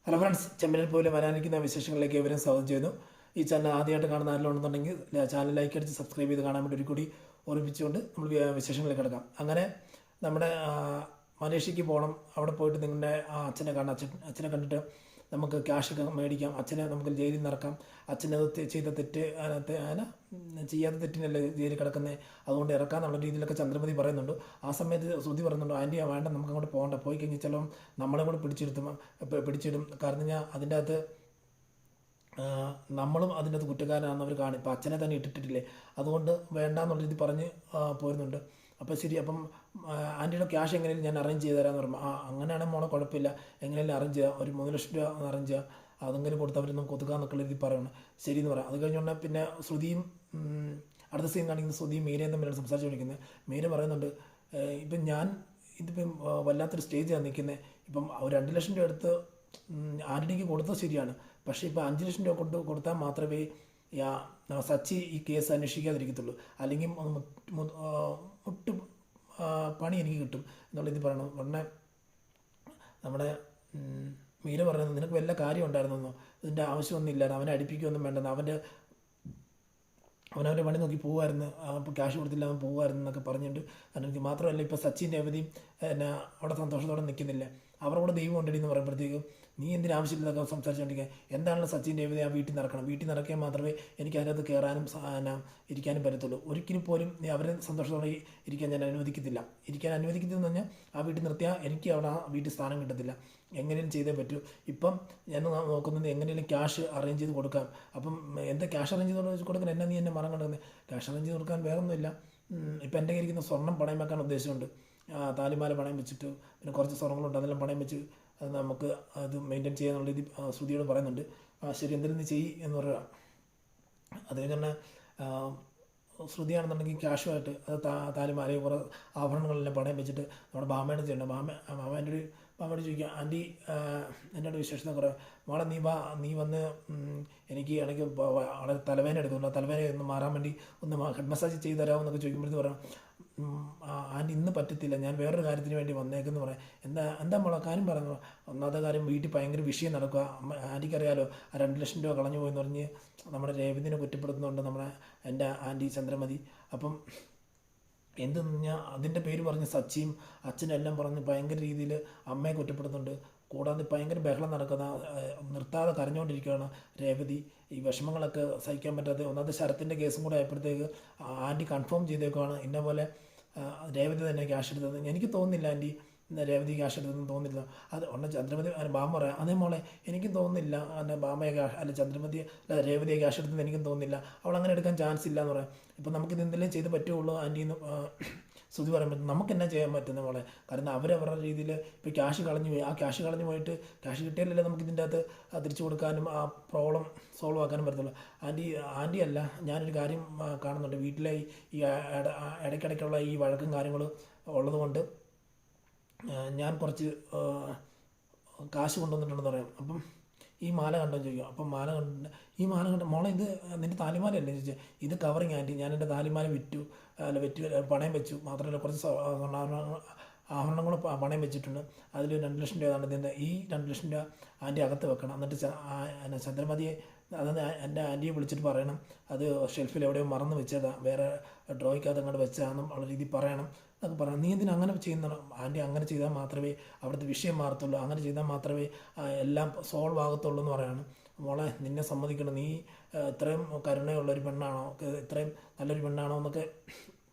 Hello friends, ചെമ്മലിൽ പോലെ വരാനിരിക്കുന്ന വിശേഷങ്ങളിലേക്ക് ഇവരും സ്വാഗതം ചെയ്യുന്നു. ഈ ചാനൽ ആദ്യമായിട്ട് കാണുന്ന ആരെങ്കിലും ചാനൽ ലൈക്ക് അടിച്ച് സബ്സ്ക്രൈബ് ചെയ്ത് കാണാൻ വേണ്ടി ഒരു കൂടി ഓർമ്മിച്ചുകൊണ്ട് നമ്മൾ വിശേഷങ്ങളിലേക്ക് കിടക്കാം. അങ്ങനെ നമ്മുടെ മലേഷ്യക്ക് പോകണം. അവിടെ പോയിട്ട് നിങ്ങളുടെ അച്ഛനെ കാണാം. അച്ഛനെ കണ്ടിട്ട് നമുക്ക് ക്യാഷൊക്കെ മേടിക്കാം. അച്ഛനെ നമുക്ക് ജയിലിൽ നിന്ന് ഇറക്കാം. അച്ഛനത് ചെയ്ത തെറ്റ് ചെയ്യാത്ത തെറ്റിനല്ലേ ജയിലിൽ കിടക്കുന്നത്, അതുകൊണ്ട് ഇറക്കാന്നുള്ള രീതിയിലൊക്കെ ചന്ദ്രമതി പറയുന്നുണ്ട്. ആ സമയത്ത് ശ്രുതി പറയുന്നുണ്ട്, ആൻറ്റി വേണ്ട, നമുക്ക് അങ്ങോട്ട് പോകണ്ട, പോയി കഴിഞ്ഞാൽ ചിലപ്പം നമ്മളെ കൂടെ പിടിച്ചിടും. കാരണം ഞാൻ അതിൻ്റെ അകത്ത് നമ്മളും അതിൻ്റെ അകത്ത് കുറ്റക്കാരനാണെന്ന് അവർ കാണും. ഇപ്പം അച്ഛനെ തന്നെ ഇട്ടിട്ടില്ലേ, അതുകൊണ്ട് വേണ്ടാന്നുള്ള രീതി പറഞ്ഞ് പോരുന്നുണ്ട്. അപ്പോൾ ശരി, അപ്പം ആൻറ്റിയുടെ ക്യാഷ് എങ്ങനെയും ഞാൻ അറേഞ്ച് ചെയ്ത് തരാമെന്ന് പറഞ്ഞു. അങ്ങനെയാണെങ്കിൽ മോളെ കുഴപ്പമില്ല, എങ്ങനെയും അറേഞ്ച് ചെയ്യാം, ഒരു 3 ലക്ഷം രൂപ അറേഞ്ച് ചെയ്യാം, അതെങ്കിലും കൊടുത്തവർ നമുക്ക് ഒതുക്കാന്നൊക്കെ രീതി പറയണം. ശരി എന്ന് പറയാം. അത് കഴിഞ്ഞുകൊണ്ട് പിന്നെ ശ്രുതിയും അടുത്ത സീൻ കാണിക്കുന്ന ശ്രുതിയും മീരയും തമ്മിലാണ് സംസാരിച്ച് കൊണ്ടിരിക്കുന്നത്. മീര പറയുന്നുണ്ട്, ഇപ്പം ഇതിപ്പം വല്ലാത്തൊരു സ്റ്റേജിലാണ് നിൽക്കുന്നത്. ഇപ്പം 2 ലക്ഷം രൂപ എടുത്ത് ആന്റണിക്ക് കൊടുത്തത് ശരിയാണ്, പക്ഷേ ഇപ്പോൾ 5 ലക്ഷം രൂപ കൊടുത്താൽ മാത്രമേ സച്ചി ഈ കേസ് അന്വേഷിക്കാതിരിക്കത്തുള്ളൂ, അല്ലെങ്കിൽ മുട്ട് പണി എനിക്ക് കിട്ടും എന്നുള്ള ഇത് പറയണം. ഉടനെ നമ്മുടെ മീര പറയുന്നത്, നിനക്ക് വല്ല കാര്യം ഉണ്ടായിരുന്നെന്നോ, ഇതിൻ്റെ ആവശ്യമൊന്നുമില്ലായിരുന്നു, അവനെ അടിപ്പിക്കുകയൊന്നും വേണ്ടെന്ന്, അവനവൻ്റെ പണി നോക്കി പോകുമായിരുന്നു, അപ്പോൾ ക്യാഷ് കൊടുത്തില്ല അവൻ പോകുമായിരുന്നു എന്നൊക്കെ പറഞ്ഞിട്ട്. എനിക്ക് മാത്രമല്ല, ഇപ്പോൾ സച്ചിൻ്റെ അവധിയും അവിടെ സന്തോഷത്തോടെ നിൽക്കുന്നില്ല, അവരോട് ദൈവം ഉണ്ടടി എന്ന് പറയുമ്പോഴത്തേക്കും നീ എന്തിനാവശ്യമില്ലാതൊക്കെ സംസാരിച്ചുകൊണ്ടിരിക്കുക, എന്താണല്ലോ സച്ചിൻ്റെ അവധി, ആ വീട്ടിൽ നടക്കണം, വീട്ടിൽ നടക്കാൻ മാത്രമേ എനിക്ക് അതിനകത്ത് കയറാനും ഇരിക്കാനും പറ്റത്തുള്ളൂ. ഒരിക്കലും പോലും നീ അവരെ സന്തോഷത്തോടെ ഇരിക്കാൻ ഞാൻ അനുവദിക്കത്തില്ല. എന്ന് പറഞ്ഞാൽ ആ വീട്ടിൽ നിർത്തിയാൽ എനിക്ക് അവിടെ ആ വീട്ടിൽ സ്ഥാനം കിട്ടത്തില്ല, എങ്ങനെയും ചെയ്തേ പറ്റൂ. ഇപ്പം ഞാൻ നോക്കുന്നത് എങ്ങനെയും ക്യാഷ് അറേഞ്ച് ചെയ്ത് കൊടുക്കാം. അപ്പം എന്താ ക്യാഷ് അറേഞ്ച് ചെയ്ത് കൊടുക്കാൻ, എന്നാ നീ എന്നെ മരം കണ്ടെന്നത്? ക്യാഷ് അറേഞ്ച് ചെയ്ത് കൊടുക്കാൻ വേറൊന്നുമില്ല. ഇപ്പം എൻ്റെ കയ്യിരിക്കുന്ന സ്വർണ്ണം പണയം വെക്കാൻ ഉദ്ദേശമുണ്ട്. താലിമാല പണയം വെച്ചിട്ട് പിന്നെ കുറച്ച് സ്വർണ്ണങ്ങളുണ്ട്, അതെല്ലാം പണയം വെച്ച് അത് നമുക്ക് അത് മെയിൻറ്റെയിൻ ചെയ്യാന്നുള്ള രീതി ശ്രുതിയോട് പറയുന്നുണ്ട്. ശരി, എന്തെങ്കിലും നീ ചെയ്യ് എന്ന് പറയുക. അത് കഴിഞ്ഞ് ശ്രുതിയാണെന്നുണ്ടെങ്കിൽ ക്യാഷുമായിട്ട് അത് താലിമാലയും കുറേ ആഭരണങ്ങളെല്ലാം പണയം വെച്ചിട്ട് നമ്മുടെ ബാമയുടെ ചെയ്യണം. ബാമയോട് ചോദിക്കുക, ആൻറ്റി എന്നോട് വിശേഷത കുറേ, മോളെ നീ വന്ന് എനിക്ക് ഇടയ്ക്ക് വളരെ തലവേദന എടുക്കുന്നു, തലവേദന ഒന്ന് മാറാൻ വേണ്ടി ഒന്ന് ഹെഡ് മസാജ് ചെയ്ത് തരാമോ എന്നൊക്കെ ചോദിക്കുമ്പോഴത്തേക്ക് പറയാം, ആൻറ്റി ഇന്ന് പറ്റത്തില്ല, ഞാൻ വേറൊരു കാര്യത്തിന് വേണ്ടി വന്നേക്കെന്ന് പറയാം. എന്താ മോളെ കാര്യം പറയുന്നത്? ഒന്നാമത്തെ കാര്യം, വീട്ടിൽ ഭയങ്കര വിഷയം നടക്കുക. ആൻറ്റിക്കറിയാലോ, 2 ലക്ഷം രൂപ കളഞ്ഞു പോയെന്ന് പറഞ്ഞ് നമ്മുടെ രേവതിനെ കുറ്റപ്പെടുത്തുന്നുണ്ട് എൻ്റെ ആൻറ്റി ചന്ദ്രമതി. അപ്പം എന്ത് പറഞ്ഞാൽ അതിൻ്റെ പേര് പറഞ്ഞ് സച്ചിയും അച്ഛനെല്ലാം പറഞ്ഞ് ഭയങ്കര രീതിയിൽ അമ്മയെ കുറ്റപ്പെടുത്തുന്നുണ്ട്. കൂടാതെ ഭയങ്കര ബഹളം നടക്കുന്ന, നിർത്താതെ കരഞ്ഞുകൊണ്ടിരിക്കുകയാണ് രേവതി. ഈ വിഷമങ്ങളൊക്കെ സഹിക്കാൻ പറ്റാതെ, ഒന്നാമത്തെ ശരത്തിൻ്റെ കേസും കൂടെ ആയപ്പോഴത്തേക്ക് ആൻറ്റി കൺഫേം ചെയ്തേക്കുവാണ് ഇന്ന പോലെ രേവതി തന്നെ ക്യാഷ് എടുത്തത്. എനിക്ക് തോന്നുന്നില്ല ആൻറ്റി രേവതി ക്യാഷ് എടുത്തതെന്ന് തോന്നുന്നില്ല. അത് ഉടനെ ചന്ദ്രമതി ബാമ പറയാം, അതേ മോളെ എനിക്കും തോന്നുന്നില്ല ബാമയെ ചന്ദ്രമതിയെ രേവതിയെ ക്യാഷ് എടുത്തെന്ന് എനിക്കും തോന്നുന്നില്ല, അവൾ അങ്ങനെ എടുക്കാൻ ചാൻസ് ഇല്ല എന്ന് പറയാം. ഇപ്പം നമുക്കിത് എന്തെങ്കിലും ചെയ്ത് പറ്റുള്ളൂ ആൻറ്റിന്ന് ശ്രുതി പറയുമ്പോൾ നമുക്ക് എന്നാ ചെയ്യാൻ പറ്റുന്ന മോളെ, കാരണം അവരവരുടെ രീതിയിൽ ഇപ്പോൾ ക്യാഷ് കളഞ്ഞു പോയി, ആ ക്യാഷ് കളഞ്ഞു പോയിട്ട് ക്യാഷ് കിട്ടിയാലല്ലേ നമുക്ക് ഇതിൻ്റെ അകത്ത് തിരിച്ചു കൊടുക്കാനും ആ പ്രോബ്ലം സോൾവ് ആക്കാനും പറ്റത്തുള്ളൂ. ആൻറ്റി അല്ല, ഞാനൊരു കാര്യം കാണുന്നുണ്ട്, വീട്ടിലെ ഈ ഇടയ്ക്കിടയ്ക്കുള്ള ഈ വഴക്കും കാര്യങ്ങളും ഉള്ളതുകൊണ്ട് ഞാൻ കുറച്ച് കാശ് കൊണ്ടുവന്നിട്ടുണ്ടെന്ന് പറയാം. അപ്പം ഈ മാല കണ്ടോ ചോദിക്കും. അപ്പം മാല കണ്ടിട്ട്, ഈ മാല കണ്ട മോളെ, ഇത് നിൻ്റെ താലിമാലയല്ലേ ചോദിച്ചാൽ, ഇത് കവറിങ് ആൻറ്റി, ഞാൻ എൻ്റെ താലിമാല വിറ്റു പണയം വെച്ചു, മാത്രമല്ല കുറച്ച് ആഭരണങ്ങൾ പണയം വെച്ചിട്ടുണ്ട്, അതിൽ 2 ലക്ഷം രൂപ ഇതിൻ്റെ, ഈ 2 ലക്ഷം രൂപ ആൻറ്റി അകത്ത് വെക്കണം, എന്നിട്ട് ചന്ദ്രമതിയെ എൻ്റെ ആൻറ്റിയെ വിളിച്ചിട്ട് പറയണം, അത് ഷെൽഫിൽ എവിടെയോ മറന്ന് വെച്ചതാ, വേറെ ഡ്രോയ്ക്കകത്ത് അങ്ങോട്ട് വെച്ചതാണെന്നും ഉള്ള രീതി പറയണം എന്നൊക്കെ പറയണം. നീ എന്തിനാ അങ്ങനെ ചെയ്യുന്നതാണ് ആൻറ്റി? അങ്ങനെ ചെയ്താൽ മാത്രമേ അവിടുത്തെ വിഷയം മാറത്തുള്ളൂ, അങ്ങനെ ചെയ്താൽ മാത്രമേ എല്ലാം സോൾവ് ആകത്തുള്ളൂ എന്ന് പറയാണ്. മോളെ, നിന്നെ സമ്മതിക്കണം, നീ ഇത്രയും കരുണയുള്ളൊരു പെണ്ണാണോ, ഇത്രയും നല്ലൊരു പെണ്ണാണോ എന്നൊക്കെ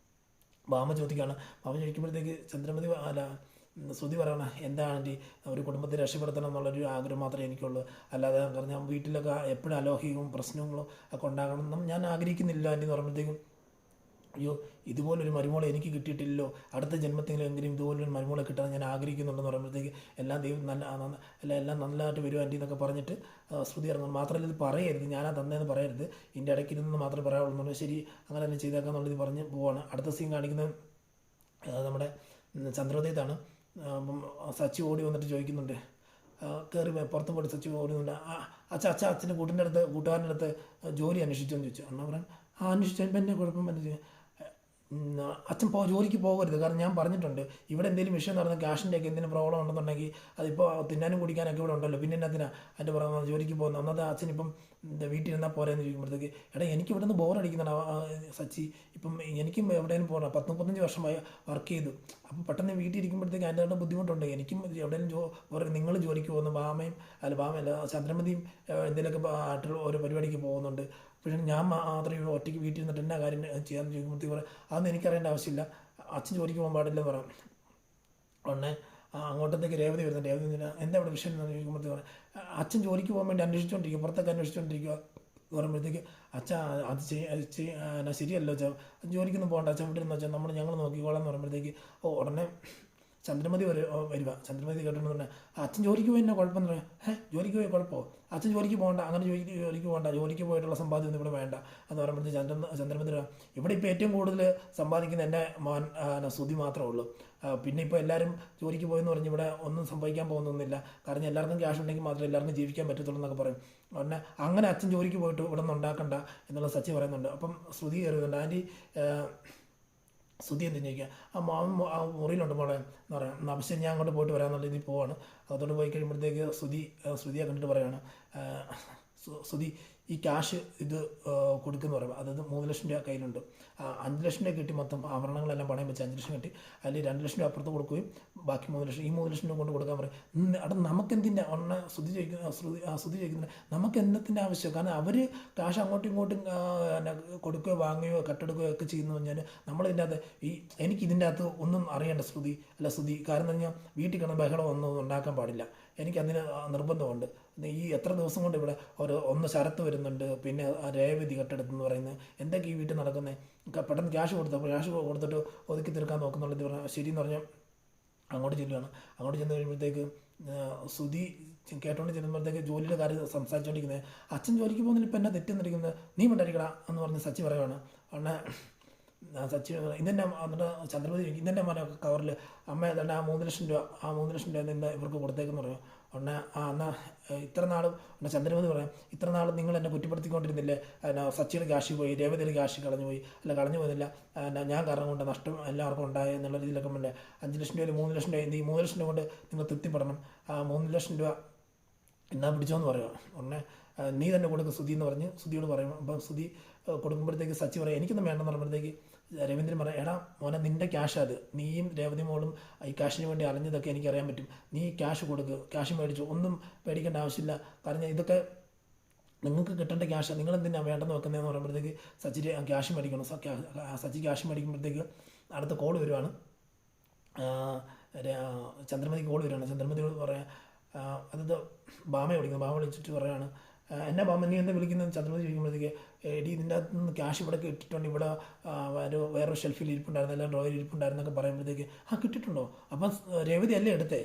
ബാമ ചോദിക്കുകയാണ്. ബാമ ചോദിക്കുമ്പോഴത്തേക്ക് ചന്ദ്രമതി ശ്രുതി പറയണം, എന്താ ആൻറ്റി, ഒരു കുടുംബത്തെ രക്ഷപ്പെടുത്തണം എന്നുള്ളൊരു ആഗ്രഹം മാത്രമേ എനിക്കുള്ളൂ, അല്ലാതെ ഞാൻ വീട്ടിലൊക്കെ എപ്പോഴും അലോഹികവും പ്രശ്നങ്ങളും ഒക്കെ ഉണ്ടാകണം ഞാൻ ആഗ്രഹിക്കുന്നില്ല ആൻറ്റി എന്ന് പറയുമ്പോഴത്തേക്കും, അയ്യോ ഇതുപോലൊരു മരുമോളെ എനിക്ക് കിട്ടിയിട്ടില്ലല്ലോ, അടുത്ത ജന്മത്തിലെങ്കിലും ഇതുപോലൊരു മരുമോളെ കിട്ടാൻ ഞാൻ ആഗ്രഹിക്കുന്നുണ്ടെന്ന് പറയുമ്പോഴത്തേക്ക് എല്ലാം ദൈവം എല്ലാം നല്ലതായിട്ട് വരും ആൻറ്റി എന്നൊക്കെ പറഞ്ഞിട്ട് ശ്രുതി ഇറങ്ങുന്നു. മാത്രമല്ല ഇത് പറയരുത്, ഞാനാ തന്നേന്ന് പറയരുത്, ഇതിൻ്റെ ഇടയ്ക്കിരുന്ന് മാത്രമേ പറയാവുള്ളൂ. ശരി, അങ്ങനെ തന്നെ ചെയ്തേക്കാന്നുള്ളത് പറഞ്ഞ് പോവാണ്. അടുത്ത സീൻ കാണിക്കുന്നത് നമ്മുടെ ചന്ദ്രോദയത്താണ്. അപ്പം സച്ചി ഓടി വന്നിട്ട് ചോദിക്കുന്നുണ്ട്, കയറി പുറത്ത് പോയിട്ട് സച്ചി ഓടുന്നുണ്ട്, അച്ഛൻ്റെ കൂട്ടുകാരൻ്റെ അടുത്ത് ജോലി അന്വേഷിച്ചോ എന്ന് ചോദിച്ചു. അണ്ണ പറയാൻ, അന്വേഷിച്ചു, ഇപ്പം എന്നെ കുഴപ്പം പറ്റില്ല, അച്ഛൻ ജോലിക്ക് പോകരുത്. കാരണം ഞാൻ പറഞ്ഞിട്ടുണ്ട്, ഇവിടെ എന്തെങ്കിലും വിഷയം നടന്ന് ക്യാഷിൻ്റെയൊക്കെ എന്തെങ്കിലും പ്രോബ്ലം ഉണ്ടെന്നുണ്ടെങ്കിൽ അതിപ്പോൾ തിന്നാനും കുടിക്കാനൊക്കെ ഇവിടെ ഉണ്ടല്ലോ, പിന്നെ എന്നതിനാ അതിൻ്റെ പുറമെ ജോലിക്ക് പോകുന്നത്. ഒന്നത് അച്ഛൻ ഇപ്പം വീട്ടിൽ ഇരുന്നാൽ പോരെന്ന് ചോദിക്കുമ്പോഴത്തേക്ക്, എടാ എനിക്ക് ഇവിടെ നിന്ന് ബോറടിക്കുന്നുണ്ട് സച്ചി, ഇപ്പം എനിക്കും എവിടെയും പോകണം, 10-35 വർഷമായി വർക്ക് ചെയ്തു. അപ്പം പെട്ടെന്ന് വീട്ടിൽ ഇരിക്കുമ്പോഴത്തേക്ക് അതിൻ്റെ ബുദ്ധിമുട്ടുണ്ട്. എനിക്കും എവിടെയും നിങ്ങൾ ജോലിക്ക് പോകുന്നു, ബാമയല്ല ചന്ദ്രമതിയും എന്തെങ്കിലുമൊക്കെ ആയിട്ടുള്ള ഓരോ പരിപാടിക്ക് പോകുന്നുണ്ട്. പക്ഷേ ഞാൻ മാത്രമേ ഒറ്റയ്ക്ക് വീട്ടിൽ നിന്നിട്ട് എന്നാ കാര്യം ചെയ്യാമെന്ന് ചോദിക്കുമ്പോഴത്തേക്ക് പറയാം, അതൊന്നും എനിക്കറിയേണ്ട ആവശ്യമില്ല, അച്ഛൻ ജോലിക്ക് പോകാൻ പാടില്ലെന്ന് പറയാം. ഉടനെ അങ്ങോട്ടത്തേക്ക് രേവതി വരുന്നുണ്ട്. രേവതി എന്താ ഇവിടെ വിഷയം എന്ന് ചോദിക്കുമ്പോഴത്തേക്ക് പറയാം, അച്ഛൻ ജോലിക്ക് പോകാൻ വേണ്ടി അന്വേഷിച്ചുകൊണ്ടിരിക്കുക, പുറത്തൊക്കെ അന്വേഷിച്ചുകൊണ്ടിരിക്കുക എന്ന് പറയുമ്പോഴത്തേക്ക്, അച്ഛാ അത് ശരിയല്ലോ അച്ഛാ, ജോലിക്കൊന്നും പോകണ്ട അച്ഛൻ, ഇവിടെ നിന്ന് വെച്ചാൽ ഞങ്ങൾ നോക്കിക്കോളാം എന്ന് പറയുമ്പോഴത്തേക്ക് ഉടനെ ചന്ദ്രമതി വരിക. ചന്ദ്രമതി കേട്ടോണ്ട് പറഞ്ഞാൽ, അച്ഛൻ ജോലിക്ക് പോയി എന്നാ കുഴപ്പമെന്ന് പറയാം. ജോലിക്ക് പോയി കുഴപ്പമോ, അച്ഛൻ ജോലിക്ക് പോകണ്ട, അങ്ങനെ ജോലിക്ക് പോകണ്ട, ജോലിക്ക് പോയിട്ടുള്ള സമ്പാദ്യം ഒന്നും ഇവിടെ വേണ്ട എന്ന് പറയുമ്പോഴത്തേക്ക് ചന്ദ്രമതി ഇവിടെ ഇപ്പോൾ ഏറ്റവും കൂടുതൽ സമ്പാദിക്കുന്ന എൻ്റെ മോൻ സുധി മാത്രമേ ഉള്ളൂ. പിന്നെ ഇപ്പോൾ എല്ലാവരും ജോലിക്ക് പോയെന്ന് പറഞ്ഞ് ഇവിടെ ഒന്നും സംഭവിക്കാൻ പോകുന്നൊന്നുമില്ല, കാരണം എല്ലാവർക്കും ക്യാഷ് ഉണ്ടെങ്കിൽ മാത്രമേ എല്ലാവർക്കും ജീവിക്കാൻ പറ്റത്തുള്ളൂ എന്നൊക്കെ പറയും. ഉടനെ അങ്ങനെ അച്ഛൻ ജോലിക്ക് പോയിട്ട് ഇവിടെ നിന്ന് ഉണ്ടാക്കണ്ട എന്നുള്ള സച്ചി പറയുന്നുണ്ട്. അപ്പം ശ്രുതി കയറുന്നുണ്ട്. ആൻറ്റി ശ്രുതി എന്തെന്ന് ചോദിക്കുക, ആ മുറിയിലുണ്ട് മോളെ എന്ന് പറയാം. അപ്പം ശരി, ഞാൻ അങ്ങോട്ട് പോയിട്ട് വരാമെന്നുള്ള രീതിയിൽ പോവാണ്. അതോട്ട് പോയി കഴിയുമ്പോഴത്തേക്ക് ശ്രുതിയെ കണ്ടിട്ട് പറയുകയാണ്, ശ്രുതി ഈ ക്യാഷ് ഇത് കൊടുക്കുമെന്ന് പറയുമ്പോൾ, അതായത് 3 ലക്ഷം രൂപ കയ്യിലുണ്ട്, 5 ലക്ഷം രൂപ കിട്ടി, മൊത്തം ആഭരണങ്ങളെല്ലാം പണയം വെച്ച് 5 ലക്ഷം കിട്ടി, അതിൽ 2 ലക്ഷം രൂപ അപ്പുറത്ത് കൊടുക്കുകയും ബാക്കി 3 ലക്ഷം, ഈ 3 ലക്ഷം രൂപ കൊണ്ട് കൊടുക്കാൻ പറയും. അവിടെ നമുക്കെന്തിൻ്റെ ശ്രുതി ചോദിക്കുന്നത്, നമുക്ക് എന്നത്തിൻ്റെ ആവശ്യം? കാരണം അവർ ക്യാഷ് അങ്ങോട്ടും ഇങ്ങോട്ടും കൊടുക്കുകയോ വാങ്ങുകയോ കട്ടെടുക്കുകയോ ഒക്കെ ചെയ്യുന്നു പറഞ്ഞാൽ നമ്മളിതിൻ്റെ അകത്ത് എനിക്കിതിൻ്റെ അകത്ത് ഒന്നും അറിയേണ്ട ശ്രുതി, കാരണം എന്ന് പറഞ്ഞാൽ വീട്ടിൽ കിടന്ന് ബഹളം ഒന്നും ഉണ്ടാക്കാൻ പാടില്ല, എനിക്കതിന് നിർബന്ധമുണ്ട്. ഈ എത്ര ദിവസം കൊണ്ട് ഇവിടെ ഒന്ന് ശരത്ത് വരുന്നുണ്ട്, പിന്നെ രേവതി കട്ടെടുത്തെന്ന് പറയുന്നത്, എന്തൊക്കെ ഈ വീട്ടിൽ നടക്കുന്നത്, പെട്ടെന്ന് ക്യാഷ് കൊടുത്തിട്ട് ഒതുക്കി തീർക്കാൻ നോക്കുന്നുള്ളത് പറഞ്ഞാൽ ശരിയെന്ന് പറഞ്ഞാൽ അങ്ങോട്ട് ചെല്ലുകയാണ്. അങ്ങോട്ട് ചെന്ന് കഴിയുമ്പോഴത്തേക്ക് ശ്രുതി കേട്ടോണ്ട് ചെല്ലുമ്പോഴത്തേക്ക് ജോലിയുടെ കാര്യം സംസാരിച്ചുകൊണ്ടിരിക്കുന്നത്, അച്ഛൻ ജോലിക്ക് പോകുന്നതിൽ ഇപ്പം എന്നാ തെറ്റെന്നിരിക്കുന്നത്, നീ മിണ്ടായിരിക്കടാ എന്ന് പറഞ്ഞ് സച്ചി പറയുകയാണ്. ഉടനെ സച്ചി ഇതെന്നെ എന്നിട്ട് ചന്ദ്രമതി ഇതെൻ്റെ മോനെ കവറിൽ അമ്മ ഏതാണ്ട് ആ 3 ലക്ഷം രൂപ നിന്ന് ഇവർക്ക് കൊടുത്തേക്കെന്ന് പറയും. ഉടനെ എന്നാൽ ഇത്ര നാളും ചന്ദ്രമതി പറയാം, ഇത്ര നാളും നിങ്ങൾ എന്നെ കുറ്റപ്പെടുത്തിക്കൊണ്ടിരുന്നില്ലേ, സച്ചിയുടെ ക്യാഷ് പോയി, രേവതിയുടെ ക്യാഷ് കളഞ്ഞു പോയില്ല, ഞാൻ കാരണം കൊണ്ട് നഷ്ടം എല്ലാവർക്കും ഉണ്ടായി എന്നുള്ള രീതിയിലൊക്കെ വേണ്ടേ, 5 ലക്ഷം രൂപയിൽ 3 ലക്ഷം രൂപ, ഈ 3 ലക്ഷം രൂപ കൊണ്ട് നിങ്ങൾ തൃപ്തിപ്പെടണം, 3 ലക്ഷം രൂപ എന്നാ പിടിച്ചോന്ന് പറയുക. ഉടനെ നീ തന്നെ കൊടുക്കുക ശ്രുതി എന്ന് പറഞ്ഞ് ശ്രുതിയോട് പറയും. അപ്പം ശ്രുതി കൊടുക്കുമ്പോഴത്തേക്ക് സച്ചി പറയാം, എനിക്കൊന്നും വേണ്ടെന്ന് പറയുമ്പോഴത്തേക്ക് രവീന്ദ്രൻ പറയാം, എടാ മോനെ നിൻ്റെ ക്യാഷ് അത്, നീയും രേവതി മോളും ഈ ക്യാഷിന് വേണ്ടി അറിഞ്ഞതൊക്കെ എനിക്കറിയാൻ പറ്റും, നീ ക്യാഷ് കൊടുക്കുക, ക്യാഷ് മേടിച്ചു, ഒന്നും പേടിക്കേണ്ട ആവശ്യമില്ല, കാരണം ഇതൊക്കെ നിങ്ങൾക്ക് കിട്ടേണ്ട ക്യാഷ്, നിങ്ങൾ എന്തിനാണ് വേണ്ടെന്ന് വെക്കുന്നതെന്ന് പറയുമ്പോഴത്തേക്ക് സച്ചി ക്യാഷ് മേടിക്കണം. സച്ചി ക്യാഷ് മേടിക്കുമ്പോഴത്തേക്ക് അടുത്ത കോൾ വരുവാണ്, ചന്ദ്രമതി കോൾ വരുവാണ്. ചന്ദ്രമതിയോട് പറയാം, അതായത് ബാമയെ വിളിക്കുന്നത്, ബാമ വിളിച്ചിട്ട് പറയുകയാണ്, എന്നാ ബാമ നീ എന്താ വിളിക്കുന്നത് ചന്ദ്രമതി ചോദിക്കുമ്പോഴത്തേക്ക്, എടി ഇതിൻ്റെ അകത്ത് നിന്ന് ക്യാഷ് ഇവിടെ ഇട്ടിട്ടുണ്ട്, ഇവിടെ വേറൊരു ഷെൽഫിൽ ഇരിപ്പുണ്ടായിരുന്നു, എല്ലാം ഡ്രോയിൽ ഇരിപ്പുണ്ടായിരുന്നൊക്കെ പറയുമ്പോഴത്തേക്ക്, കിട്ടിയിട്ടുണ്ടോ, അപ്പം രേവതി അല്ലേ എടുത്തേ,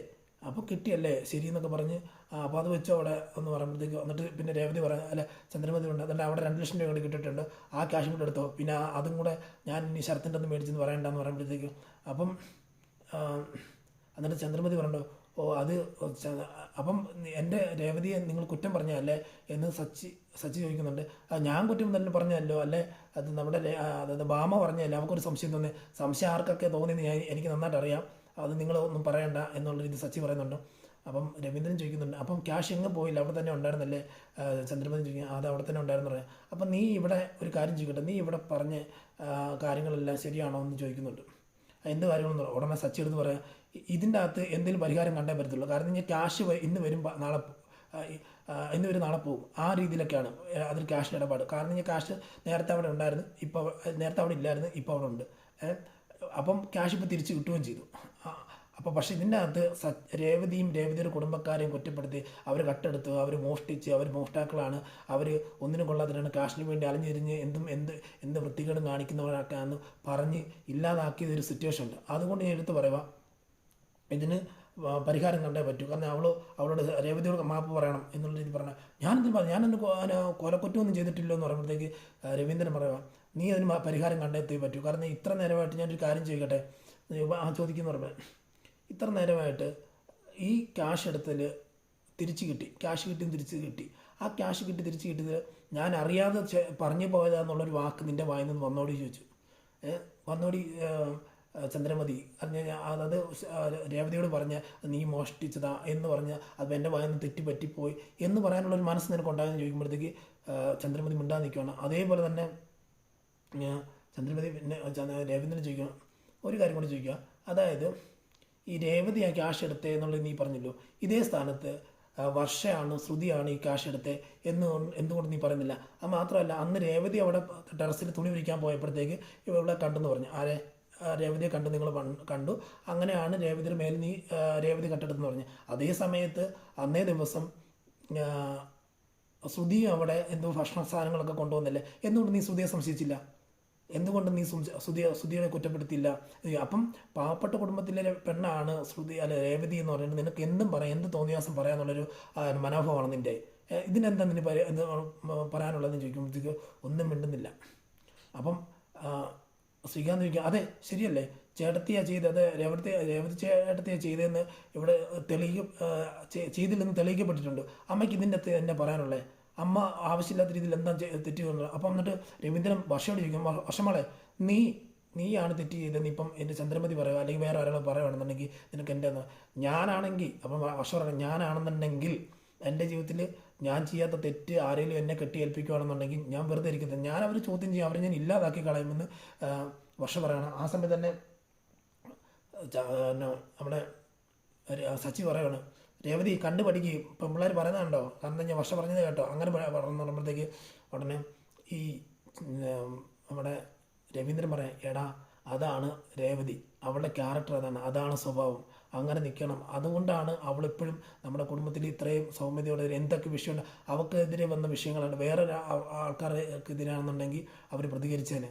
അപ്പോൾ കിട്ടിയല്ലേ ശരി എന്നൊക്കെ പറഞ്ഞ്, അപ്പോൾ അത് വെച്ചോ അവിടെ എന്ന് പറയുമ്പോഴത്തേക്ക്, എന്നിട്ട് പിന്നെ രേവതി പറയാം, അല്ല ചന്ദ്രമതി ഉണ്ട്, അതുകൊണ്ട് അവിടെ 2 ലക്ഷം രൂപ കൂടി കിട്ടിയിട്ടുണ്ട്, ആ ക്യാഷും കൂടെ എടുത്തോ, പിന്നെ അതും കൂടെ ഞാൻ ഇനി ശരത്തിൻ്റെ ഒന്ന് മേടിച്ചെന്ന് പറയണ്ടെന്ന് പറയുമ്പോഴത്തേക്കും, അപ്പം എന്നിട്ട് ചന്ദ്രമതി പറഞ്ഞോ, അത് അപ്പം എൻ്റെ രേവതിയെ നിങ്ങൾ കുറ്റം പറഞ്ഞല്ലേ എന്ന് സച്ചി ചോദിക്കുന്നുണ്ട്. ഞാൻ കുറ്റം തന്നെ പറഞ്ഞല്ലോ അല്ലേ, അത് നമ്മുടെ അതായത് ബാമ പറഞ്ഞല്ലേ, നമുക്കൊരു സംശയം തോന്നി, സംശയം ആർക്കൊക്കെ തോന്നിയെന്ന് എനിക്ക് നന്നായിട്ട് അറിയാം, അത് നിങ്ങളൊന്നും പറയണ്ട എന്നുള്ള രീതി സച്ചി പറയുന്നുണ്ട്. അപ്പം രവീന്ദ്രൻ ചോദിക്കുന്നുണ്ട്, അപ്പം ക്യാഷ് എങ്ങും പോയില്ല, അവിടെ തന്നെ ഉണ്ടായിരുന്നല്ലേ, ചന്ദ്രമതി ചോദിക്കുക, അത് അവിടെ തന്നെ ഉണ്ടായിരുന്നു പറയാം. അപ്പം നീ ഇവിടെ ഒരു കാര്യം ചോദിക്കട്ടെ, നീ ഇവിടെ പറഞ്ഞ കാര്യങ്ങളെല്ലാം ശരിയാണോ എന്ന് ചോദിക്കുന്നുണ്ട്. എന്ത് കാര്യങ്ങളെന്ന് ഉടനെ സച്ചി എടുത്ത് പറയാം, ഇതിൻ്റെ അകത്ത് എന്തെങ്കിലും പരിഹാരം കണ്ടേ പറ്റത്തുള്ളൂ, കാരണം ഞാൻ ക്യാഷ് ഇന്ന് വരും നാളെ പോകും, ആ രീതിയിലൊക്കെയാണ് അതിൽ ക്യാഷിൻ്റെ ഇടപാട്. കാരണം ഞാൻ ക്യാഷ് നേരത്തെ അവിടെ ഉണ്ടായിരുന്നു, ഇപ്പോൾ നേരത്തെ അവിടെ ഇല്ലായിരുന്നു, ഇപ്പോൾ അവിടെ ഉണ്ട്, അപ്പം ക്യാഷ് ഇപ്പോൾ തിരിച്ച് കിട്ടുകയും ചെയ്തു. അപ്പോൾ പക്ഷേ ഇതിൻ്റെ അകത്ത് രേവതിയുടെ കുടുംബക്കാരെയും കുറ്റപ്പെടുത്തി, അവർ കട്ടെടുത്തു, അവർ മോഷ്ടിച്ച്, അവർ മോഷ്ടാക്കളാണ്, അവർ ഒന്നിനും കൊള്ളാതിരാണ്, ക്യാഷിന് വേണ്ടി അലഞ്ഞു തിരിഞ്ഞ് എന്ത് വൃത്തികേടും കാണിക്കുന്നവരൊക്കെയാണെന്ന് പറഞ്ഞ് ഇല്ലാതാക്കിയതൊരു സിറ്റുവേഷൻ ഉണ്ട്. അതുകൊണ്ട് ഞാൻ എടുത്ത് പറയുക, ഇതിന് പരിഹാരം കണ്ടേ പറ്റൂ, കാരണം അവളോട് രേവതിയോട് മാപ്പ് പറയണം എന്നുള്ള രീതി പറഞ്ഞാൽ, ഞാനെന്ത് കൊലക്കുറ്റമൊന്നും ചെയ്തിട്ടില്ലോ എന്ന് പറയുമ്പോഴത്തേക്ക് രവീന്ദ്രൻ പറയുക, നീ അതിന് പരിഹാരം കണ്ടെത്തേ പറ്റൂ, കാരണം ഇത്ര നേരമായിട്ട് ഞാനൊരു കാര്യം ചോദിക്കട്ടെ ചോദിക്കുന്ന പറയുമ്പോൾ, ഇത്ര നേരമായിട്ട് ഈ ക്യാഷ് എടുത്തതിൽ തിരിച്ച് കിട്ടി, തിരിച്ച് കിട്ടി, ആ ക്യാഷ് തിരിച്ച് കിട്ടിയത് ഞാൻ അറിയാതെ പറഞ്ഞു പോയതാന്നുള്ളൊരു വാക്ക് നിൻ്റെ വായിൽ നിന്ന് വന്നോടി ചോദിച്ചു. വന്നോടി ചന്ദ്രമതി അറിഞ്ഞ അത് രേവതിയോട് പറഞ്ഞ് നീ മോഷ്ടിച്ചതാ എന്ന് പറഞ്ഞ് അത് എൻ്റെ വായന്ന് തെറ്റിപ്പറ്റിപ്പോയി എന്ന് പറയാനുള്ളൊരു മനസ്സ് നിനക്ക് ഉണ്ടായെന്ന് ചോദിക്കുമ്പോഴത്തേക്ക് ചന്ദ്രമതി മിണ്ടാതെ നിൽക്കുകയാണ്. അതേപോലെ തന്നെ ചന്ദ്രമതി പിന്നെ രേവതിനെ ചോദിക്കണം ഒരു കാര്യം കൂടി ചോദിക്കുക. അതായത് ഈ രേവതി ആ ക്യാഷ് എടുത്തേ എന്നുള്ളത് നീ പറഞ്ഞല്ലോ, ഇതേ സ്ഥാനത്ത് വർഷയാണ് ശ്രുതിയാണ് ഈ ക്യാഷ് എടുത്തേ എന്തുകൊണ്ട് നീ പറയുന്നില്ല? അത് മാത്രമല്ല, അന്ന് രേവതി അവിടെ ടെറസിൽ തുണി വിരിക്കാൻ പോയപ്പോഴത്തേക്ക് ഇവിടെ കണ്ടെന്ന് പറഞ്ഞു. ആരെ? രേവതിയെ കണ്ടു, നിങ്ങൾ കണ്ടു. അങ്ങനെയാണ് രേവതിയുടെ മേൽ നീ രേവതി കട്ടെടുത്തെന്ന് പറഞ്ഞു. അതേ സമയത്ത് അന്നേ ദിവസം ശ്രുതി അവിടെ എന്തോ ഭക്ഷണ സാധനങ്ങളൊക്കെ കൊണ്ടുവന്നില്ലേ, എന്തുകൊണ്ട് നീ ശ്രുതിയെ സംശയിച്ചില്ല? എന്തുകൊണ്ട് നീ ശ്രുതിയെ കുറ്റപ്പെടുത്തിയില്ല? അപ്പം പാവപ്പെട്ട കുടുംബത്തിലെ പെണ്ണാണ് ശ്രുതി അല്ലെ രേവതി എന്ന് പറയുന്നത്. നിനക്ക് എന്തും പറയാം, എന്ത് തോന്നിയാസം പറയാന്നുള്ളൊരു മനോഭാവമാണ് നിൻ്റെ. ഇതിനെന്താ നിന് എന്ത് പറയാനുള്ളതെന്ന് ചോദിക്കുമ്പോഴത്തേക്ക് ഒന്നും മിണ്ടുന്നില്ല. അപ്പം ശ്രീകാന്ത് ചോദിക്കുക, അതെ ശരിയല്ലേ, ചേട്ടത്തിയാണ് ചെയ്തത്, രേവതി ചേട്ടത്തിയാണ് ചെയ്തതെന്ന് ഇവിടെ ചെയ്തില്ലെന്ന് തെളിയിക്കപ്പെട്ടിട്ടുണ്ട്. അമ്മയ്ക്ക് ഇതിൻ്റെ എന്നെ പറയാനുള്ളത്? അമ്മ ആവശ്യമില്ലാത്ത രീതിയിൽ എന്താ തെറ്റ് ചെയ്യുന്നത്? അപ്പം എന്നിട്ട് രവീന്ദ്രൻ വർഷയോട് ചോദിക്കും, വർഷമോളെ നീയാണ് തെറ്റ് ചെയ്തതെന്ന് ഇപ്പം എൻ്റെ ചന്ദ്രമതി പറയുക അല്ലെങ്കിൽ വേറെ ആരാൾ പറയുകയാണെന്നുണ്ടെങ്കിൽ നിനക്ക് എൻ്റെ ഞാനാണെങ്കിൽ അപ്പം വർഷ പറയണം, ഞാനാണെന്നുണ്ടെങ്കിൽ എൻ്റെ ജീവിതത്തിൽ ഞാൻ ചെയ്യാത്ത തെറ്റ് ആരെങ്കിലും എന്നെ കെട്ടിയേൽപ്പിക്കുകയാണെന്നുണ്ടെങ്കിൽ ഞാൻ വെറുതെ ഇരിക്കുന്നത്, ഞാൻ അവർ ചോദ്യം ചെയ്യും, അവരെ ഞാൻ ഇല്ലാതാക്കി കളയുമെന്ന് വർഷ പറയണം. ആ സമയത്ത് തന്നെ നമ്മുടെ സച്ചി പറയുകയാണ്, രേവതി കണ്ടു പഠിക്കുകയും ഇപ്പം പിള്ളേർ പറയുന്നുണ്ടോ, കാരണം ഞാൻ വർഷ പറഞ്ഞത് കേട്ടോ, അങ്ങനെ പറഞ്ഞു പറയുമ്പോഴത്തേക്ക് ഉടനെ ഈ നമ്മുടെ രവീന്ദ്രൻ പറയാം, എടാ അതാണ് രേവതി, അവളുടെ ക്യാരക്ടർ അതാണ് സ്വഭാവം, അങ്ങനെ നിൽക്കണം. അതുകൊണ്ടാണ് അവളിപ്പോഴും നമ്മുടെ കുടുംബത്തിൽ ഇത്രയും സൗമ്യതയോടെ എന്തൊക്കെ വിഷയമുണ്ട്, അവൾക്കെതിരെ വന്ന വിഷയങ്ങളുണ്ട്, വേറെ ആൾക്കാർക്കെതിരാണെന്നുണ്ടെങ്കിൽ അവർ പ്രതികരിച്ചേനെ.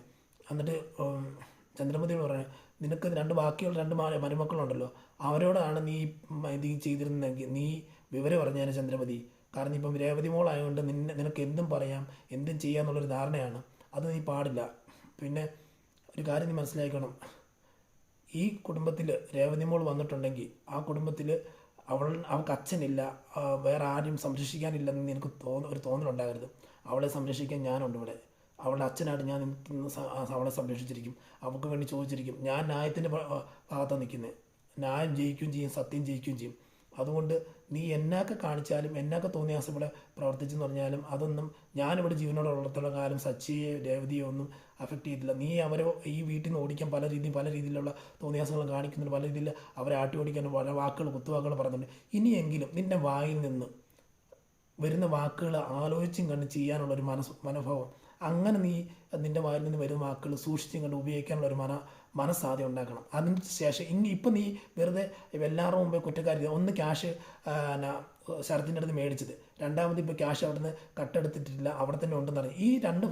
എന്നിട്ട് ചന്ദ്രമതിയോട് പറയാം, നിനക്ക് ബാക്കിയുള്ള രണ്ട് മരുമക്കളുണ്ടല്ലോ, അവരോടാണ് നീ ഇത് ചെയ്തിരുന്നെങ്കിൽ നീ വിവരം പറഞ്ഞേനെ ചന്ദ്രമതി. കാരണം ഇപ്പം രേവതി മോളായതുകൊണ്ട് നിനക്ക് എന്തും പറയാം, എന്തും ചെയ്യാന്നുള്ളൊരു ധാരണയാണ്, അത് നീ പാടില്ല. പിന്നെ ഒരു കാര്യം നീ മനസ്സിലാക്കണം, ഈ കുടുംബത്തിൽ രേവതി മോൾ വന്നിട്ടുണ്ടെങ്കിൽ ആ കുടുംബത്തിൽ അവൾക്ക് അച്ഛനില്ല, വേറെ ആരും സംരക്ഷിക്കാനില്ലെന്ന് നിനക്ക് ഒരു തോന്നലുണ്ടാകരുത്. അവളെ സംരക്ഷിക്കാൻ ഞാനുണ്ട് ഇവിടെ, അവളുടെ അച്ഛനായിട്ട് ഞാൻ അവളെ സംരക്ഷിച്ചിരിക്കും, അവൾക്ക് വേണ്ടി ചോദിച്ചിരിക്കും. ഞാൻ ന്യായത്തിൻ്റെ ഭാഗത്താണ് നിൽക്കുന്നത്, ന്യായം ജയിക്കുകയും ചെയ്യും, സത്യം ജയിക്കുകയും ചെയ്യും. അതുകൊണ്ട് നീ എന്നൊക്കെ കാണിച്ചാലും എന്നൊക്കെ തോന്നിയാസം ഇവിടെ പ്രവർത്തിച്ചെന്ന് പറഞ്ഞാലും അതൊന്നും ഞാനിവിടെ ജീവനോടുള്ളിടത്തോളം കാലം സച്ചിയെ രേവതിയോ ഒന്നും അഫക്റ്റ് ചെയ്തില്ല. നീ അവരെ ഈ വീട്ടിൽ നിന്ന് ഓടിക്കാൻ പല രീതിയിലുള്ള തോന്നിയാസങ്ങൾ കാണിക്കുന്നുണ്ട്, പല രീതിയിൽ അവരെ ആട്ടി ഓടിക്കാൻ പല വാക്കുകൾ കുത്തുവാക്കുകൾ പറയുന്നുണ്ട്. ഇനിയെങ്കിലും നിൻ്റെ വായിൽ നിന്ന് വരുന്ന വാക്കുകൾ ആലോചിച്ചും കണ്ട് ചെയ്യാനുള്ളൊരു മനോഭാവം, അങ്ങനെ നീ നിൻ്റെ വായിൽ നിന്ന് വരുന്ന വാക്കുകൾ സൂക്ഷിച്ചും കണ്ട് ഉപയോഗിക്കാനുള്ളൊരു മനസ്സാദ്യം ഉണ്ടാക്കണം. അതിന് ശേഷം ഇപ്പം നീ വെറുതെ എല്ലാവരുടെ മുമ്പേ കുറ്റക്കാരി, ഒന്ന് ക്യാഷ് ശരത്തിൻ്റെ അടുത്ത് മേടിച്ചത്, രണ്ടാമത് ഇപ്പോൾ ക്യാഷ് അവിടെ നിന്ന് കട്ടെടുത്തിട്ടില്ല, അവിടെ തന്നെ ഉണ്ടെന്ന് പറഞ്ഞു. ഈ രണ്ട്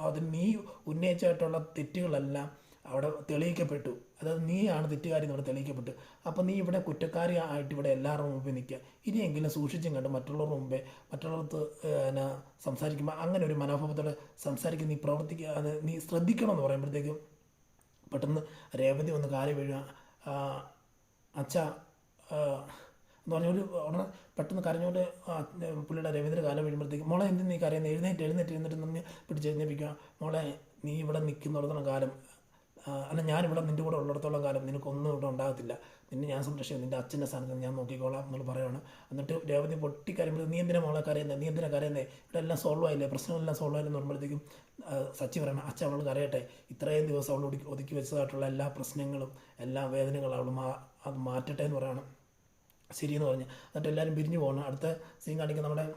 അതിന് നീ ഉന്നയിച്ചായിട്ടുള്ള തെറ്റുകളെല്ലാം അവിടെ തെളിയിക്കപ്പെട്ടു. അതായത് നീയാണ് തെറ്റുകാരി ഇവിടെ തെളിയിക്കപ്പെട്ടു. അപ്പോൾ നീ ഇവിടെ കുറ്റക്കാരി ആയിട്ട് ഇവിടെ എല്ലാവരുടെ മുമ്പേ നിൽക്കുക. ഇനിയെങ്കിലും സൂക്ഷിച്ചും കണ്ട് മറ്റുള്ളവരുടെ മുമ്പേ മറ്റുള്ളവർക്ക് സംസാരിക്കുമ്പോൾ അങ്ങനെ ഒരു മനോഭാവത്തോടെ സംസാരിക്കുക, നീ പ്രവർത്തിക്കുക, അത് നീ ശ്രദ്ധിക്കണമെന്ന് പറയുമ്പോഴത്തേക്കും പെട്ടെന്ന് രേവതി ഒന്ന് കാല് വീഴുക, അച്ഛ എന്ന് പറഞ്ഞൊരു ഉടനെ പെട്ടെന്ന് കരഞ്ഞുകൊണ്ട് പുള്ളിയുടെ രവീന്ദ്ര കാലം വീഴുമ്പോഴത്തേക്ക്, മോളെ എന്ത് നീ കരയുന്നത്, എഴുന്നേറ്റ് നിന്ന് പിടിച്ചെഴുന്നേപ്പിക്കുക, മോളെ നീ ഇവിടെ നിൽക്കുന്നിടത്തോളം കാലം അല്ല ഞാനിവിടെ നിൻ്റെ കൂടെ ഉള്ളിടത്തോളം കാലം നിനക്കൊന്നും ഇവിടെ ഉണ്ടാകത്തില്ല, നിന്നെ ഞാൻ സംരക്ഷിക്കും, നിൻ്റെ അച്ഛൻ്റെ സ്ഥാനത്ത് ഞാൻ നോക്കിക്കോളാം എന്നുള്ള പറയുകയാണ്. എന്നിട്ട് രേവതി പൊട്ടിക്കരയുമ്പോൾ നീ എന്തിനാ മോളെ കരയുന്നത്, നീ എന്തിനാ കരയുന്നത്, ഇവിടെ എല്ലാം സോൾവ് ആയില്ലേ, പ്രശ്നമെല്ലാം സോൾവ് ആയില്ലെന്ന് പറയുമ്പോഴത്തേക്കും സച്ചി പറയണം, അച്ഛ അവൾ കരയട്ടെ, ഇത്രയും ദിവസം അവൾ ഒതുക്കി വെച്ചതായിട്ടുള്ള എല്ലാ പ്രശ്നങ്ങളും എല്ലാ വേദനകളും അവൾ അത് മാറ്റട്ടെ എന്ന് പറയണം. ശരിയെന്ന് പറഞ്ഞ് എന്നിട്ട് എല്ലാവരും പിരിഞ്ഞു പോകണം. അടുത്ത സീൻ കാണിക്കുന്ന നമ്മുടെ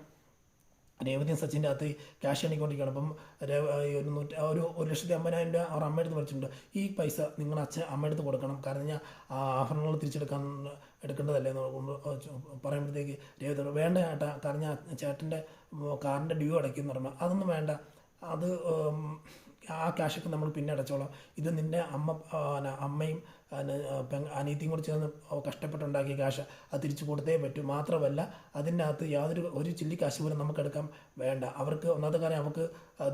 രേവതിയും സച്ചിൻ്റെ അകത്ത് ക്യാഷ് എണ്ണിക്കൊണ്ടിരിക്കുകയാണ്. അപ്പം 1,50,000 രൂപ അവർ അമ്മയെടുത്ത് മേടിച്ചിട്ടുണ്ട്. ഈ പൈസ നിങ്ങൾ അമ്മയെടുത്ത് കൊടുക്കണം, കാരണം ഞാൻ ആഭരണങ്ങൾ എടുക്കേണ്ടതല്ലേ എന്ന് പറയുമ്പോഴത്തേക്ക് രേവതി വേണ്ട ചേട്ടാ, കാരണം ഞാൻ ചേട്ടൻ്റെ കാറിൻ്റെ ഡ്യൂ അടയ്ക്കുമെന്ന് പറഞ്ഞാൽ അതൊന്നും വേണ്ട, അത് ആ ക്യാഷൊക്കെ നമ്മൾ പിന്നെ അടച്ചോളാം, ഇത് നിൻ്റെ അമ്മയും അനിയത്തിയും കൂടി ചേർന്ന് കഷ്ടപ്പെട്ടുണ്ടാക്കിയ ക്യാഷ് അത് തിരിച്ചു കൊടുത്തേ പറ്റൂ. മാത്രമല്ല അതിനകത്ത് ഒരു ചില്ലി കാശ് പോലും നമുക്ക് എടുക്കാൻ വേണ്ട. അവർക്ക് ഒന്നാമത്തെ കാര്യം അവർക്ക്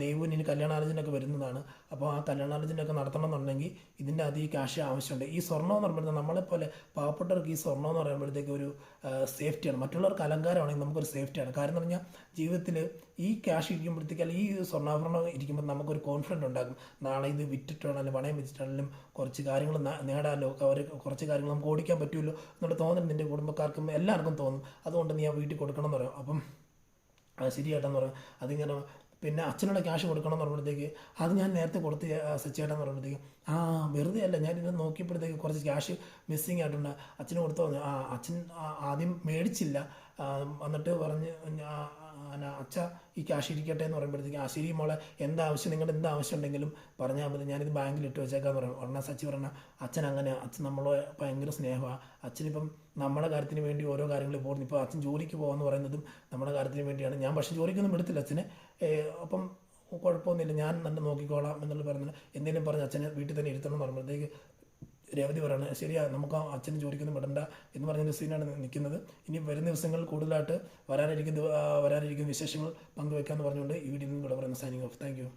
ദൈവം ഇനി കല്യാണാലോചനയൊക്കെ വരുന്നതാണ്. അപ്പോൾ ആ കല്യാണാലോചനയൊക്കെ നടത്തണം എന്നുണ്ടെങ്കിൽ ഇതിൻ്റെ അത് ഈ ക്യാഷ് ആവശ്യമുണ്ട്. ഈ സ്വർണ്ണം എന്ന് പറയുമ്പോൾ നമ്മളെപ്പോലെ പാവപ്പെട്ടവർക്ക് ഈ സ്വർണ്ണം എന്ന് പറയുമ്പോഴത്തേക്ക് ഒരു സേഫ്റ്റിയാണ്. മറ്റുള്ളവർക്ക് അലങ്കാരമാണെങ്കിൽ നമുക്കൊരു സേഫ്റ്റിയാണ്. കാരണം എന്ന് പറഞ്ഞാൽ ജീവിതത്തിൽ ഈ ക്യാഷ് ഇരിക്കുമ്പോഴത്തേക്ക് അല്ലെങ്കിൽ ഈ സ്വർണ്ണാഭരണം ഇരിക്കുമ്പോൾ നമുക്കൊരു കോൺഫിഡൻറ്റ് ഉണ്ടാകും. നാളെ ഇത് വിറ്റിട്ടാണെങ്കിലും പണയം വെച്ചിട്ടാണെങ്കിലും കുറച്ച് കാര്യങ്ങൾ നേടാമല്ലോ, കുറച്ച് കാര്യങ്ങൾ നമുക്ക് ഓടിക്കാൻ പറ്റുമല്ലോ എന്നുള്ള തോന്നൽ നിൻ്റെ കുടുംബക്കാർക്കും എല്ലാവർക്കും തോന്നും. അതുകൊണ്ട് നീ ആ വീട്ടിൽ കൊടുക്കണം എന്ന് പറയും. അപ്പം അത് ശരിയായിട്ടെന്ന് പറയും. അതിങ്ങനെ പിന്നെ അച്ഛനുള്ള ക്യാഷ് കൊടുക്കണം എന്ന് പറയുമ്പോഴത്തേക്ക് അത് ഞാൻ നേരത്തെ കൊടുത്ത് സച്ചിയേട്ടെന്ന് പറയുമ്പോഴത്തേക്ക് വെറുതെ അല്ല, ഞാനിത് നോക്കിയപ്പോഴത്തേക്ക് കുറച്ച് ക്യാഷ് മിസ്സിങ് ആയിട്ടുണ്ട്, അച്ഛന് കൊടുത്തോ. അച്ഛൻ ആദ്യം മേടിച്ചില്ല, എന്നിട്ട് പറഞ്ഞ് അച്ഛ ഈ ക്യാഷ് ഇരിക്കട്ടെ എന്ന് പറയുമ്പോഴത്തേക്ക് ശരി മോളെ, എന്താവശ്യം നിങ്ങളുടെ എന്താവശ്യം ഉണ്ടെങ്കിലും പറഞ്ഞാൽ മതി, ഞാനിത് ബാങ്കിൽ ഇട്ട് വെച്ചേക്കാന്ന് പറയും. ഉടനെ സച്ചി പറഞ്ഞാൽ അച്ഛൻ അങ്ങനെ, അച്ഛൻ നമ്മളെ ഭയങ്കര സ്നേഹമാണ്. അച്ഛനിപ്പം നമ്മുടെ കാര്യത്തിന് വേണ്ടി ഓരോ കാര്യങ്ങളിൽ പോകുന്നു. ഇപ്പോൾ അച്ഛൻ ജോലിക്ക് പോകാമെന്ന് പറയുന്നതും നമ്മുടെ കാര്യത്തിന് വേണ്ടിയാണ്. ഞാൻ പക്ഷേ ജോലിക്കൊന്നും എടുത്തില്ല അച്ഛനെ. അപ്പം കുഴപ്പമൊന്നുമില്ല, ഞാൻ തന്നെ നോക്കിക്കോളാം എന്നുള്ള പറയുന്നത്. എന്തെങ്കിലും പറഞ്ഞ് അച്ഛനെ വീട്ടിൽ തന്നെ ഇരുത്തണം എന്ന് പറയുമ്പോഴത്തേക്ക് രേവതി പറയുന്നത് ശരിയാ, നമുക്ക് അച്ഛന് ജോലിക്കൊന്നും വിടണ്ട എന്ന് പറഞ്ഞ സീനാണ് നിൽക്കുന്നത്. ഇനി വരുന്ന ദിവസങ്ങളിൽ കൂടുതലായിട്ട് വരാനിരിക്കുന്ന വിശേഷങ്ങൾ പങ്കുവെക്കാമെന്ന് പറഞ്ഞുകൊണ്ട് ഈ വീഡിയോയിൽ നിന്ന് ഇവിടെ പറയുന്ന സൈനിങ് ഓഫ്. Thank you.